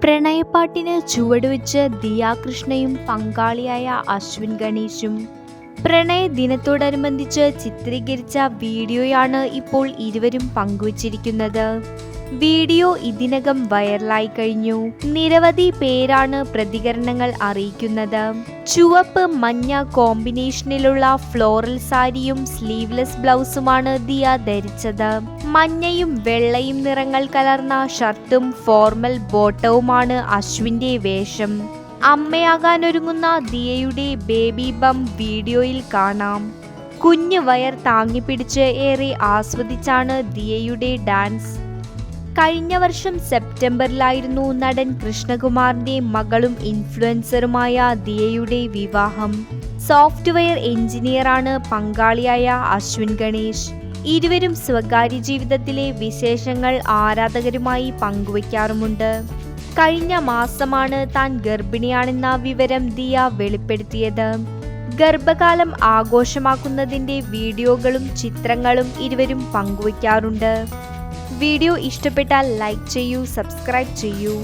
പ്രണയപ്പാട്ടിന് ചുവടുവെച്ച് ദിയ കൃഷ്ണയും പങ്കാളിയായ അശ്വിൻ ഗണേശും. പ്രണയ ദിനത്തോടനുബന്ധിച്ച് ചിത്രീകരിച്ച വീഡിയോയാണ് ഇപ്പോൾ ഇരുവരും പങ്കുവച്ചിരിക്കുന്നത്. വീഡിയോ ഇതിനകം വൈറലായി കഴിഞ്ഞു. നിരവധി പേരാണ് പ്രതികരണങ്ങൾ അറിയിക്കുന്നത്. ചുവപ്പ് മഞ്ഞ കോമ്പിനേഷനിലുള്ള ഫ്ലോറൽ സാരിയും സ്ലീവ്ലെസ് ബ്ലൗസുമാണ് ദിയ ധരിച്ചത്. മഞ്ഞയും വെള്ളയും നിറങ്ങൾ കലർന്ന ഷർട്ടും ഫോർമൽ ബോട്ടവുമാണ് അശ്വിന്റെ വേഷം. അമ്മയാകാനൊരുങ്ങുന്ന ദിയയുടെ ബേബി ബം വീഡിയോയിൽ കാണാം. കുഞ്ഞു വയർ താങ്ങിപ്പിടിച്ച് ഏറെ ആസ്വദിച്ചാണ് ദിയയുടെ ഡാൻസ്. കഴിഞ്ഞ വർഷം സെപ്റ്റംബറിലായിരുന്നു നടൻ കൃഷ്ണകുമാറിന്റെ മകളും ഇൻഫ്ലുവൻസറുമായ ദിയയുടെ വിവാഹം. സോഫ്റ്റ്വെയർ എഞ്ചിനീയറാണ് പങ്കാളിയായ അശ്വിൻ ഗണേശ്. ഇരുവരും സ്വകാര്യ ജീവിതത്തിലെ വിശേഷങ്ങൾ ആരാധകരുമായി പങ്കുവയ്ക്കാറുമുണ്ട്. കഴിഞ്ഞ മാസമാണ് താൻ ഗർഭിണിയാണെന്ന വിവരം ദിയ വെളിപ്പെടുത്തിയത്. ഗർഭകാലം ആഘോഷമാക്കുന്നതിന്റെ വീഡിയോകളും ചിത്രങ്ങളും ഇരുവരും പങ്കുവയ്ക്കാറുണ്ട്. വീഡിയോ ഇഷ്ടപ്പെട്ടാൽ ലൈക്ക് ചെയ്യൂ, സബ്സ്ക്രൈബ് ചെയ്യൂ.